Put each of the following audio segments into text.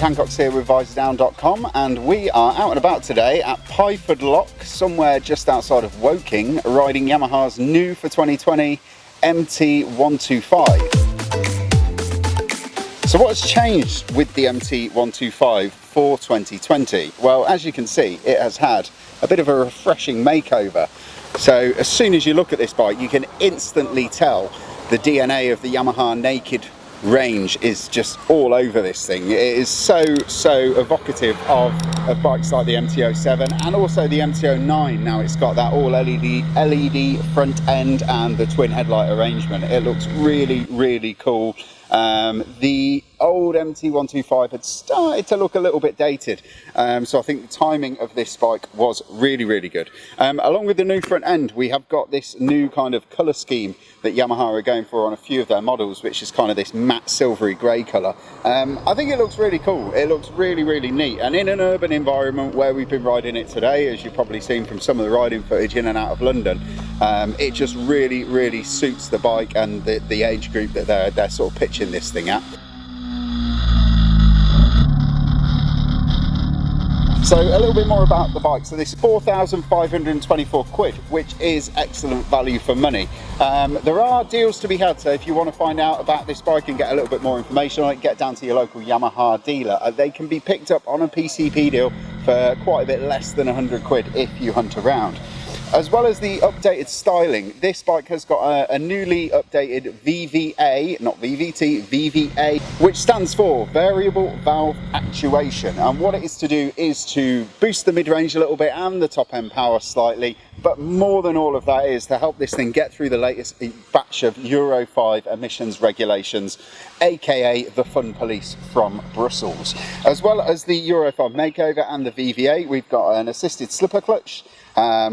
Hancock's here with Visordown.com, and we are out and about today at Pyford Lock, somewhere just outside of Woking, riding Yamaha's new for 2020 MT-125. So what has changed with the MT-125 for 2020? Well, as you can see, it has had a bit of a refreshing makeover. So as soon as you look at this bike, you can instantly tell the DNA of the Yamaha naked range is just all over this thing. It is so evocative of bikes like the MT-07 and also the MT-09. Now it's got that all LED front end and the twin headlight arrangement. It looks really cool. The old MT-125 had started to look a little bit dated, so I think the timing of this bike was really good. Along with the new front end, we have got this new kind of colour scheme that Yamaha are going for on a few of their models, which is kind of this matte silvery grey colour. I think it looks really cool. It looks really neat, and in an urban environment where we've been riding it today, as you've probably seen from some of the riding footage in and out of London, it just really suits the bike and the age group that they're sort of pitching this thing at. So a little bit more about the bike. So this is 4,524 quid, which is excellent value for money. There are deals to be had, so if you want to find out about this bike and get a little bit more information on it, get down to your local Yamaha dealer. They can be picked up on a PCP deal for quite a bit less than 100 quid if you hunt around. As well as the updated styling, this bike has got a newly updated VVA, not VVT, VVA, which stands for Variable Valve Actuation. And what it is to do is to boost the mid-range a little bit and the top-end power slightly. But more than all of that is to help this thing get through the latest batch of Euro 5 emissions regulations, aka the fun police from Brussels. As well as the Euro 5 makeover and the VVA, we've got an assisted slipper clutch,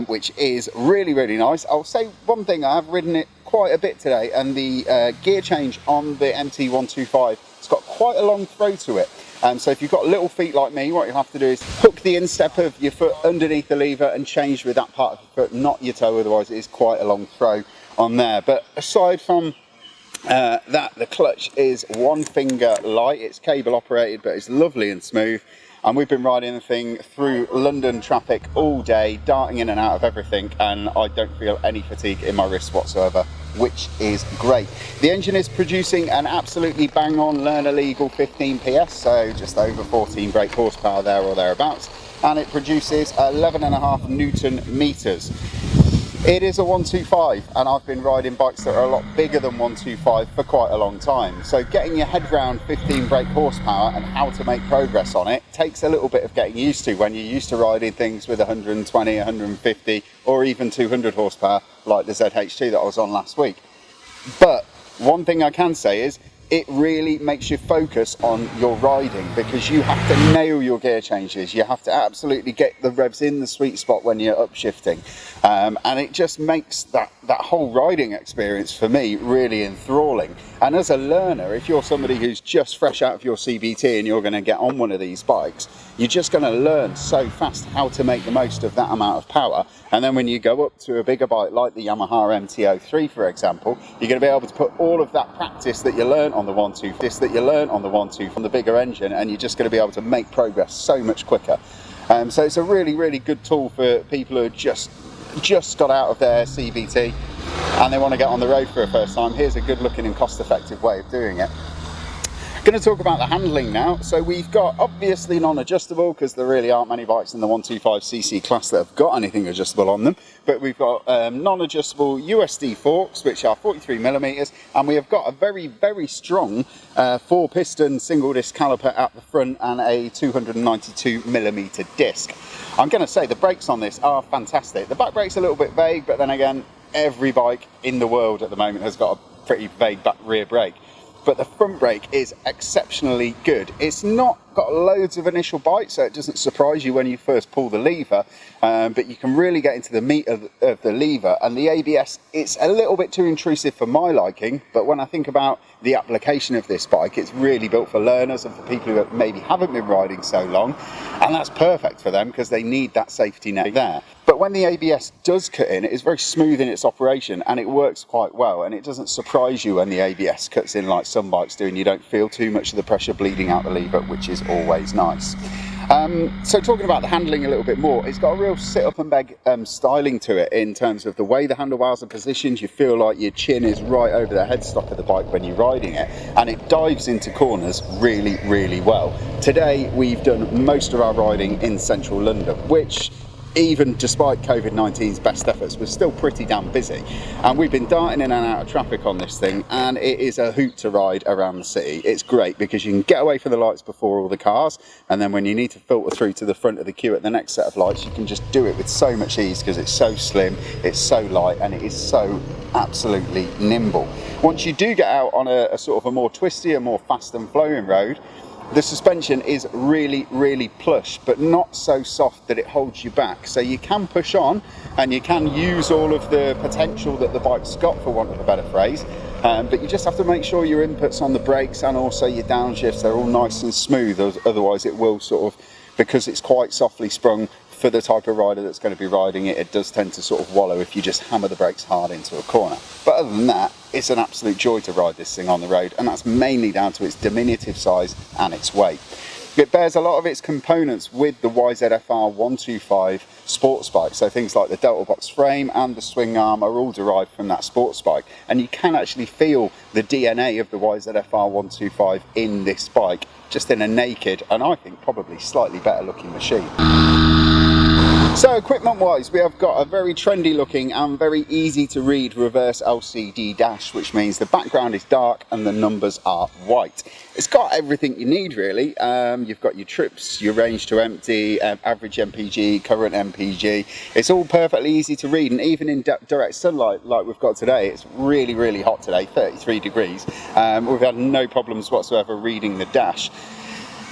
which is really nice. I'll say one thing, I have ridden it quite a bit today, and the gear change on the MT-125, it's got quite a long throw to it. So if you've got little feet like me, what you'll have to do is hook the instep of your foot underneath the lever and change with that part of your foot, not your toe, otherwise it is quite a long throw on there. But aside from that, the clutch is one finger light. It's cable operated, but it's lovely and smooth. And we've been riding the thing through London traffic all day, darting in and out of everything, and I don't feel any fatigue in my wrists whatsoever, which is great. The engine is producing an absolutely bang-on learner legal 15 PS, so just over 14 brake horsepower there or thereabouts, and it produces 11.5 Newton meters. It is a 125, and I've been riding bikes that are a lot bigger than 125 for quite a long time. So getting your head round 15 brake horsepower and how to make progress on it takes a little bit of getting used to when you're used to riding things with 120, 150 or even 200 horsepower like the ZH2 that I was on last week. But one thing I can say is it really makes you focus on your riding, because you have to nail your gear changes. You have to absolutely get the revs in the sweet spot when you're upshifting. And it just makes that whole riding experience for me really enthralling. And as a learner, if you're somebody who's just fresh out of your CBT and you're going to get on one of these bikes, you're just going to learn so fast how to make the most of that amount of power. And then when you go up to a bigger bike like the Yamaha MT-03, for example, you're going to be able to put all of that practice that you learn on the 125 from the bigger engine, and you're just going to be able to make progress so much quicker. So it's a really good tool for people who just got out of their CBT and they want to get on the road for the first time. Here's a good looking and cost effective way of doing it. Going to talk about the handling now. So we've got obviously non-adjustable, because there really aren't many bikes in the 125cc class that have got anything adjustable on them, but we've got non-adjustable USD forks, which are 43mm, and we have got a very strong 4-piston single disc caliper at the front and a 292mm disc. I'm going to say the brakes on this are fantastic. The back brake's a little bit vague, but then again, every bike in the world at the moment has got a pretty vague back rear brake. But the front brake is exceptionally good. It's not got loads of initial bite, so it doesn't surprise you when you first pull the lever, but you can really get into the meat of the lever. And the ABS, it's a little bit too intrusive for my liking, but when I think about the application of this bike, it's really built for learners and for people who maybe haven't been riding so long, and that's perfect for them because they need that safety net there. But when the ABS does cut in, it is very smooth in its operation and it works quite well, and it doesn't surprise you when the ABS cuts in like some bikes do and you don't feel too much of the pressure bleeding out the lever, which is always nice. So talking about the handling a little bit more, it's got a real sit up and beg styling to it in terms of the way the handlebars are positioned. You feel like your chin is right over the headstock of the bike when you're riding it, and it dives into corners really, really well. Today we've done most of our riding in central London, which, even despite COVID-19's best efforts, we're still pretty damn busy, and we've been darting in and out of traffic on this thing, and it is a hoot to ride around the city. It's great because you can get away from the lights before all the cars, and then when you need to filter through to the front of the queue at the next set of lights, you can just do it with so much ease because it's so slim, it's so light, and it is so absolutely nimble. Once you do get out on a sort of a more twisty and more fast and flowing road, the suspension is really, really plush, but not so soft that it holds you back. So you can push on and you can use all of the potential that the bike's got, for want of a better phrase. But you just have to make sure your inputs on the brakes and also your downshifts are all nice and smooth. Otherwise it will sort of, because it's quite softly sprung for the type of rider that's going to be riding it, it does tend to sort of wallow if you just hammer the brakes hard into a corner. But other than that, it's an absolute joy to ride this thing on the road, and that's mainly down to its diminutive size and its weight. It bears a lot of its components with the YZF-R125 sports bike, so things like the delta box frame and the swing arm are all derived from that sports bike, and you can actually feel the DNA of the YZF-R125 in this bike, just in a naked and I think probably slightly better looking machine. So equipment wise, we have got a very trendy looking and very easy to read reverse LCD dash, which means the background is dark and the numbers are white. It's got everything you need really. You've got your trips, your range to empty, average MPG, current MPG. It's all perfectly easy to read, and even in direct sunlight like we've got today, it's really, really hot today, 33 degrees. We've had no problems whatsoever reading the dash.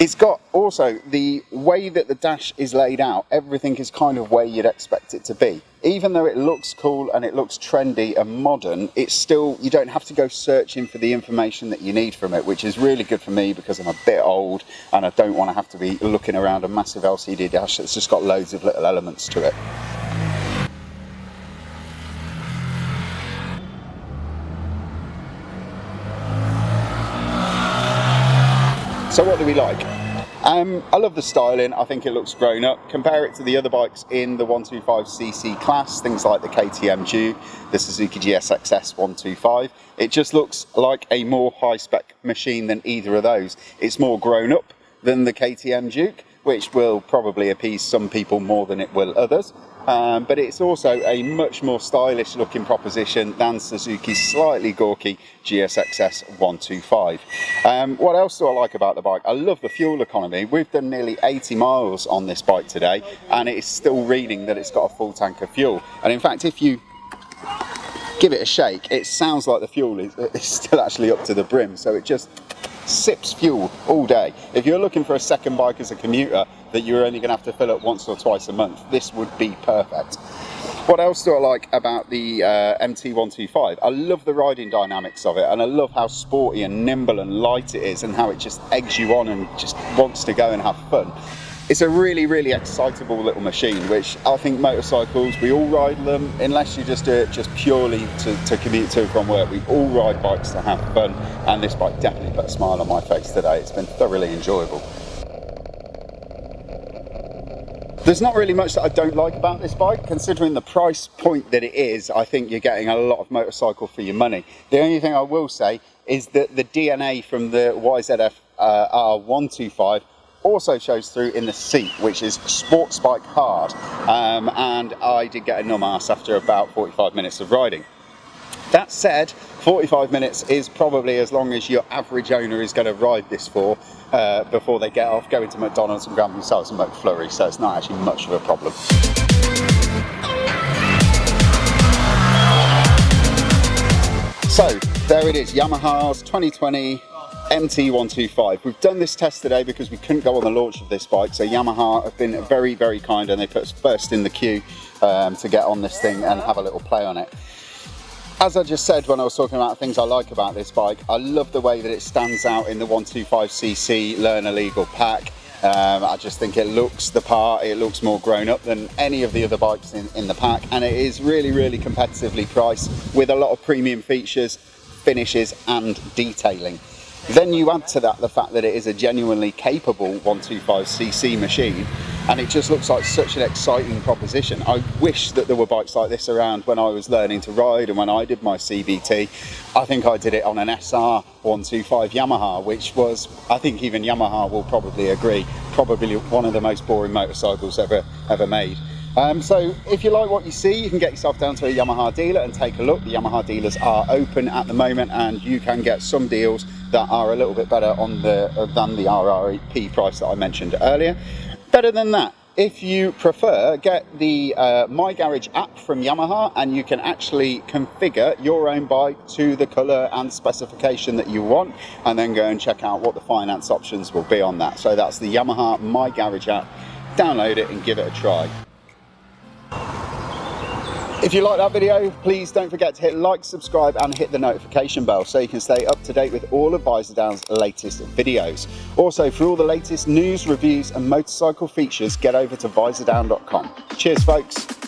It's got also the way that the dash is laid out, everything is kind of where you'd expect it to be. Even though it looks cool and it looks trendy and modern, it's still, you don't have to go searching for the information that you need from it, which is really good for me because I'm a bit old and I don't want to have to be looking around a massive LCD dash that's just got loads of little elements to it. So what do we like? I love the styling. I think it looks grown up. Compare it to the other bikes in the 125cc class, things like the KTM Duke, the Suzuki GSX-S 125. It just looks like a more high-spec machine than either of those. It's more grown up than the KTM Duke, which will probably appease some people more than it will others. But it's also a much more stylish looking proposition than Suzuki's slightly gawky GSX-S 125. What else do I like about the bike? I love the fuel economy. We've done nearly 80 miles on this bike today, and it is still reading that it's got a full tank of fuel. And in fact, if you give it a shake, it sounds like the fuel is still actually up to the brim, so it just sips fuel all day. If you're looking for a second bike as a commuter that you're only going to have to fill up once or twice a month, this would be perfect. What else do I like about the MT-125? I love the riding dynamics of it, and I love how sporty and nimble and light it is, and how it just eggs you on and just wants to go and have fun. It's a really, really excitable little machine, which I think motorcycles, we all ride them, unless you just do it just purely to commute to and from work. We all ride bikes to have fun, and this bike definitely put a smile on my face today. It's been thoroughly enjoyable. There's not really much that I don't like about this bike. Considering the price point that it is, I think you're getting a lot of motorcycle for your money. The only thing I will say is that the DNA from the YZF-R125 also shows through in the seat, which is sports bike hard, and I did get a numb ass after about 45 minutes of riding. That said, 45 minutes is probably as long as your average owner is going to ride this for before they get off, go into McDonald's and grab themselves a McFlurry, so it's not actually much of a problem. So there it is, Yamaha's 2020 MT-125. We've done this test today because we couldn't go on the launch of this bike, so Yamaha have been very, very kind, and they put us first in the queue to get on this thing and have a little play on it. As I just said when I was talking about things I like about this bike, I love the way that it stands out in the 125cc learner legal pack. I just think it looks the part, it looks more grown up than any of the other bikes in the pack, and it is really, really competitively priced with a lot of premium features, finishes and detailing. Then you add to that the fact that it is a genuinely capable 125cc machine, and it just looks like such an exciting proposition. I wish that there were bikes like this around when I was learning to ride and when I did my CVT. I think I did it on an SR125 Yamaha, which was, I think even Yamaha will probably agree, probably one of the most boring motorcycles ever made. So if you like what you see, you can get yourself down to a Yamaha dealer and take a look. The Yamaha dealers are open at the moment, and you can get some deals that are a little bit better on than the RRP price that I mentioned earlier. Better than that, if you prefer, get the My Garage app from Yamaha, and you can actually configure your own bike to the colour and specification that you want, and then go and check out what the finance options will be on that. So that's the Yamaha My Garage app. Download it and give it a try. If you like that video, please don't forget to hit like, subscribe and hit the notification bell so you can stay up to date with all of Visordown's latest videos. Also, for all the latest news, reviews and motorcycle features, get over to Visordown.com. Cheers folks.